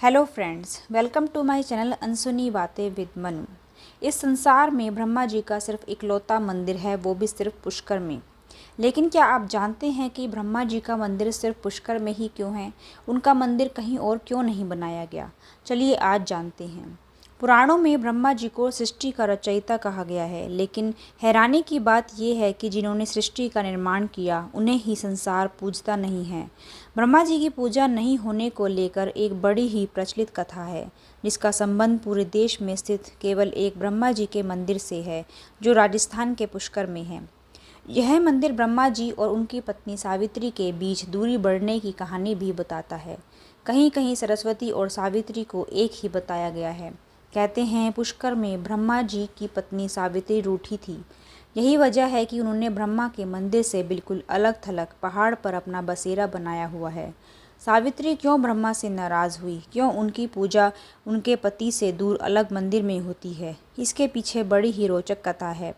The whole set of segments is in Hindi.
Hello friends, welcome to my channel अनसुनी बातें विद मनु। इस संसार में ब्रह्मा जी का सिर्फ इकलौता मंदिर है, वो भी सिर्फ पुष्कर में। लेकिन क्या आप जानते हैं कि ब्रह्मा जी का मंदिर सिर्फ पुष्कर में ही क्यों है? उनका मंदिर कहीं और क्यों नहीं बनाया गया? चलिए आज जानते हैं। पुराणों में ब्रह्मा जी को सृष्टि का रचयिता कहा गया है, लेकिन हैरानी की बात यह है कि जिन्होंने सृष्टि का निर्माण किया उन्हें ही संसार पूजता नहीं है। ब्रह्मा जी की पूजा नहीं होने को लेकर एक बड़ी ही प्रचलित कथा है, जिसका संबंध पूरे देश में स्थित केवल एक ब्रह्मा जी के मंदिर से है, जो राजस्थान के पुष्कर में है। यह मंदिर ब्रह्मा जी और उनकी पत्नी सावित्री के बीच दूरी बढ़ने की कहानी भी बताता है। कहीं कहीं सरस्वती और सावित्री को एक ही बताया गया है। कहते हैं पुष्कर में ब्रह्मा जी की पत्नी सावित्री रूठी थी। यही वजह है कि उन्होंने ब्रह्मा के मंदिर से बिल्कुल अलग थलग पहाड़ पर अपना बसेरा बनाया हुआ है। सावित्री क्यों ब्रह्मा से नाराज़ हुई, क्यों उनकी पूजा उनके पति से दूर अलग मंदिर में होती है, इसके पीछे बड़ी ही रोचक कथा है।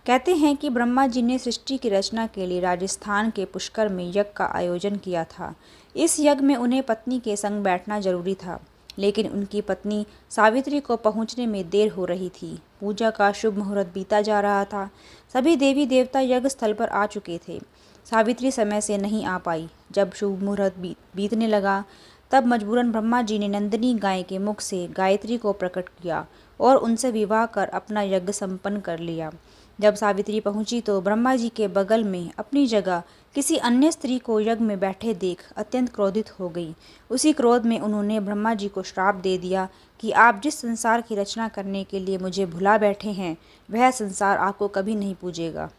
कहते हैं कि ब्रह्मा जी ने सृष्टि की रचना के लिए राजस्थान के पुष्कर में यज्ञ का आयोजन किया था। इस यज्ञ में उन्हें पत्नी के संग बैठना जरूरी था, लेकिन उनकी पत्नी सावित्री को पहुंचने में देर हो रही थी। पूजा का शुभ मुहूर्त बीता जा रहा था। सभी देवी देवता यज्ञ स्थल पर आ चुके थे। सावित्री समय से नहीं आ पाई। जब शुभ मुहूर्त बीतने लगा, तब मजबूरन ब्रह्मा जी ने नंदिनी गाय के मुख से गायत्री को प्रकट किया और उनसे विवाह कर अपना यज्ञ संपन्न कर लिया। जब सावित्री पहुंची तो ब्रह्मा जी के बगल में अपनी जगह किसी अन्य स्त्री को यज्ञ में बैठे देख अत्यंत क्रोधित हो गई। उसी क्रोध में उन्होंने ब्रह्मा जी को श्राप दे दिया कि आप जिस संसार की रचना करने के लिए मुझे भुला बैठे हैं, वह संसार आपको कभी नहीं पूजेगा।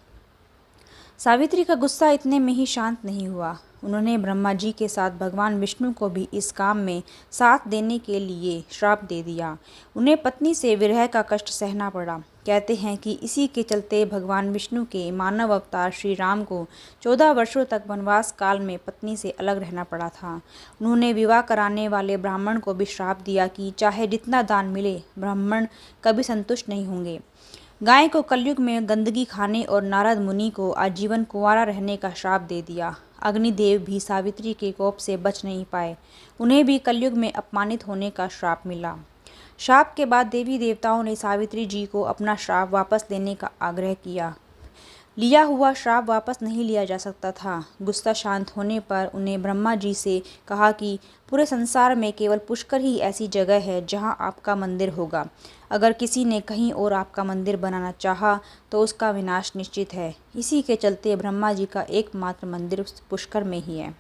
सावित्री का गुस्सा इतने में ही शांत नहीं हुआ। उन्होंने ब्रह्मा जी के साथ भगवान विष्णु को भी इस काम में साथ देने के लिए श्राप दे दिया। उन्हें पत्नी से विरह का कष्ट सहना पड़ा। कहते हैं कि इसी के चलते भगवान विष्णु के मानव अवतार श्री राम को 14 वर्षों तक वनवास काल में पत्नी से अलग रहना पड़ा था। उन्होंने विवाह कराने वाले ब्राह्मण को भी श्राप दिया कि चाहे जितना दान मिले, ब्राह्मण कभी संतुष्ट नहीं होंगे। गाय को कलयुग में गंदगी खाने और नारद मुनि को आजीवन कुंवारा रहने का श्राप दे दिया। अग्निदेव भी सावित्री के कोप से बच नहीं पाए। उन्हें भी कलयुग में अपमानित होने का श्राप मिला। श्राप के बाद देवी देवताओं ने सावित्री जी को अपना श्राप वापस लेने का आग्रह किया। लिया हुआ श्राप वापस नहीं लिया जा सकता था। गुस्सा शांत होने पर उन्हें ब्रह्मा जी से कहा कि पूरे संसार में केवल पुष्कर ही ऐसी जगह है जहां आपका मंदिर होगा। अगर किसी ने कहीं और आपका मंदिर बनाना चाहा तो उसका विनाश निश्चित है। इसी के चलते ब्रह्मा जी का एकमात्र मंदिर पुष्कर में ही है।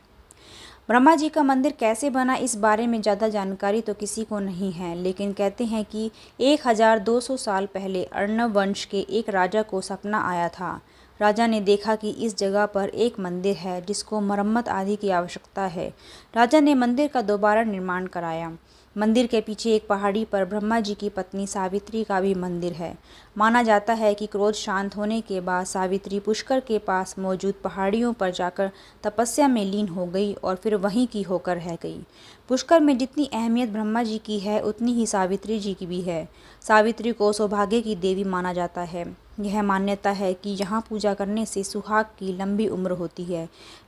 ब्रह्मा जी का मंदिर कैसे बना, इस बारे में ज़्यादा जानकारी तो किसी को नहीं है, लेकिन कहते हैं कि 1200 साल पहले अर्णव वंश के एक राजा को सपना आया था। राजा ने देखा कि इस जगह पर एक मंदिर है जिसको मरम्मत आदि की आवश्यकता है। राजा ने मंदिर का दोबारा निर्माण कराया। मंदिर के पीछे एक पहाड़ी पर ब्रह्मा जी की पत्नी सावित्री का भी मंदिर है। माना जाता है कि क्रोध शांत होने के बाद सावित्री पुष्कर के पास मौजूद पहाड़ियों पर जाकर तपस्या में लीन हो गई और फिर वहीं की होकर रह गई। पुष्कर में जितनी अहमियत ब्रह्मा जी की है, उतनी ही सावित्री जी की भी है। सावित्री को सौभाग्य की देवी माना जाता है। यह मान्यता है कि यहाँ पूजा करने से सुहाग की लंबी उम्र होती है।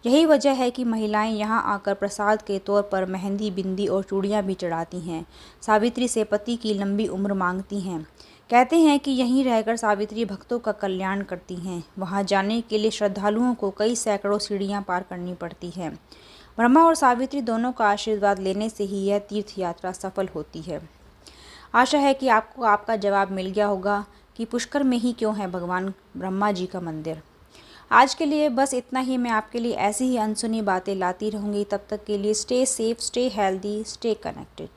यही वजह है कि महिलाएं यहाँ आकर प्रसाद के तौर पर मेहंदी, बिंदी और चूड़ियाँ भी चढ़ाती हैं। सावित्री से पति की लंबी उम्र मांगती हैं। कहते हैं कि यहीं रहकर सावित्री भक्तों का कल्याण करती हैं। वहाँ जाने के लिए श्रद्धालुओं को कई सैकड़ों सीढ़ियाँ पार करनी पड़ती हैं। ब्रह्मा और सावित्री दोनों का आशीर्वाद लेने से ही यह तीर्थ यात्रा सफल होती है। आशा है कि आपको आपका जवाब मिल गया होगा कि पुष्कर में ही क्यों है भगवान ब्रह्मा जी का मंदिर। आज के लिए बस इतना ही। मैं आपके लिए ऐसी ही अनसुनी बातें लाती रहूँगी। तब तक के लिए stay safe, stay healthy, stay connected.